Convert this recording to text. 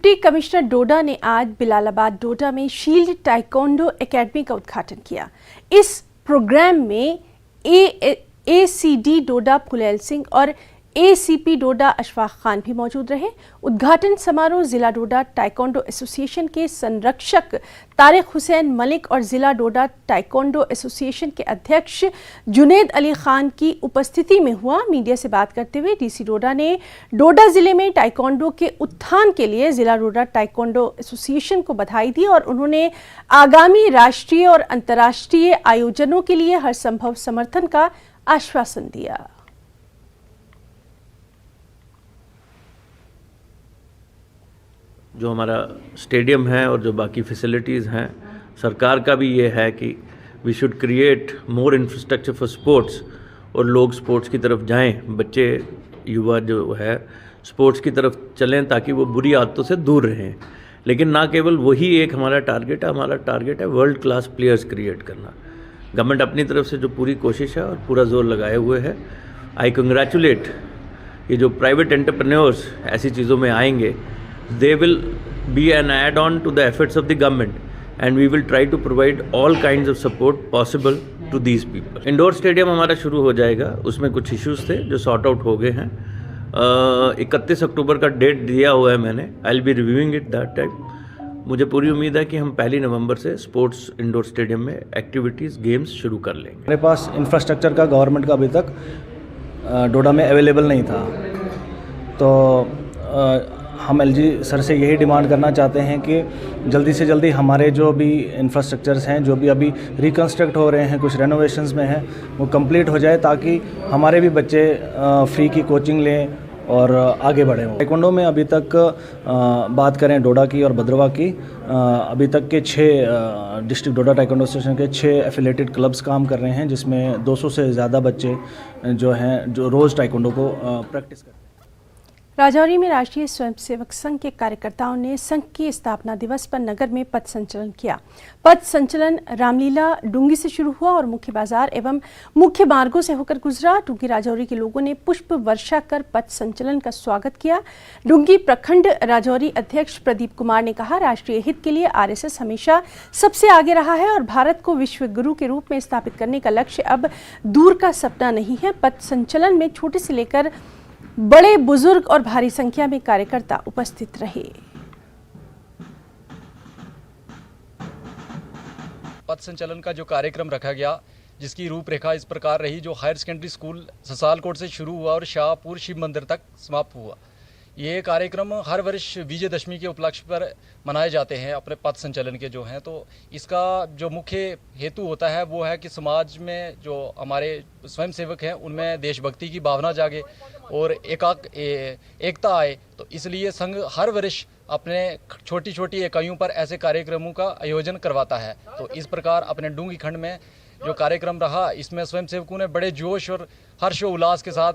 Deputy commissioner डोडा ने आज बिलालाबाद डोडा में शील्ड ताइक्वांडो एकेडमी का उद्घाटन किया। इस प्रोग्राम में एसीडी डोडा फुलैल सिंह और एसीपी डोडा अशफाक खान भी मौजूद रहे। उद्घाटन समारोह जिला डोडा ताइक्वांडो एसोसिएशन के संरक्षक तारिक हुसैन मलिक और जिला डोडा ताइक्वांडो एसोसिएशन के अध्यक्ष जुनैद अली खान की उपस्थिति में हुआ। मीडिया से बात करते हुए डीसी डोडा ने डोडा जिले में ताइक्वांडो के उत्थान के लिए जिला डोडा ताइक्वांडो एसोसिएशन को बधाई दी और उन्होंने आगामी राष्ट्रीय और अंतर्राष्ट्रीय आयोजनों के लिए हर संभव समर्थन का आश्वासन दिया। जो हमारा स्टेडियम है और जो बाकी फैसिलिटीज़ हैं, सरकार का भी ये है कि we should create more infrastructure for sports और लोग स्पोर्ट्स की तरफ जाएं, बच्चे युवा जो है स्पोर्ट्स की तरफ चलें ताकि वो बुरी आदतों से दूर रहें। लेकिन ना केवल वही एक हमारा टारगेट है वर्ल्ड क्लास प्लेयर्स क्रिएट करना। गवर्नमेंट अपनी तरफ से जो पूरी कोशिश है और पूरा जोर लगाए हुए है। आई कंग्रेचुलेट ये जो प्राइवेट एंटरप्रेन्योर्स ऐसी चीज़ों में आएंगे, they will be an add-on to the efforts of the government and we will try to provide all kinds of support possible to these people. Indoor stadium हमारा शुरू हो जाएगा, उसमें कुछ इश्यूज थे जो सॉर्ट आउट हो गए हैं। 31 अक्टूबर का डेट दिया हुआ है मैंने। I will be reviewing it that time. मुझे पूरी उम्मीद है कि हम 1 नवंबर से स्पोर्ट्स इंडोर स्टेडियम में एक्टिविटीज़ गेम्स शुरू कर लेंगे। मेरे पास इंफ्रास्ट्रक्चर का गवर्नमेंट का अभी तक डोडा में अवेलेबल नहीं था, तो हम एलजी सर से यही डिमांड करना चाहते हैं कि जल्दी से जल्दी हमारे जो भी इंफ्रास्ट्रक्चर्स हैं, जो भी अभी रिकंस्ट्रक्ट हो रहे हैं, कुछ रेनोवेशंस में हैं, वो कंप्लीट हो जाए ताकि हमारे भी बच्चे फ्री की कोचिंग लें और आगे बढ़ें। ताइक्वांडो में अभी तक बात करें डोडा की और भद्रवा की, अभी तक के 6 डिस्ट्रिक्ट डोडा ताइक्वांडो एसोसिएशन के 6 एफिलेटेड क्लब्स काम कर रहे हैं, जिसमें 200 से ज़्यादा बच्चे जो हैं जो रोज़ ताइक्वांडो को प्रैक्टिस करते हैं। राजौरी में राष्ट्रीय स्वयंसेवक संघ के कार्यकर्ताओं ने संघ के स्थापना दिवस पर नगर में पथ संचलन किया। पथ संचलन रामलीला डुंगी से शुरू हुआ और मुख्य बाजार एवं मुख्य मार्गों से होकर गुजरा। डुंगी राजौरी के लोगों ने पुष्प वर्षा कर पथ संचलन का स्वागत किया। डुंगी प्रखंड राजौरी अध्यक्ष प्रदीप कुमार ने कहा, राष्ट्रीय हित के लिए आरएसएस हमेशा सबसे आगे रहा है और भारत को विश्व गुरु के रूप में स्थापित करने का लक्ष्य अब दूर का सपना नहीं है। पथ संचलन में छोटे से लेकर बड़े बुजुर्ग और भारी संख्या में कार्यकर्ता उपस्थित रहे। पथ संचलन का जो कार्यक्रम रखा गया, जिसकी रूपरेखा इस प्रकार रही, जो हायर सेकेंडरी स्कूल ससालकोट से शुरू हुआ और शाहपुर शिव मंदिर तक समाप्त हुआ। ये कार्यक्रम हर वर्ष विजयदशमी के उपलक्ष्य पर मनाए जाते हैं अपने पथ संचलन के जो हैं। तो इसका जो मुख्य हेतु होता है वो है कि समाज में जो हमारे स्वयंसेवक हैं उनमें देशभक्ति की भावना जागे और एकता आए। तो इसलिए संघ हर वर्ष अपने छोटी छोटी इकाइयों पर ऐसे कार्यक्रमों का आयोजन करवाता है। तो इस प्रकार अपने डुंगी खंड में जो कार्यक्रम रहा, इसमें स्वयंसेवकों ने बड़े जोश और हर्ष और उल्लास के साथ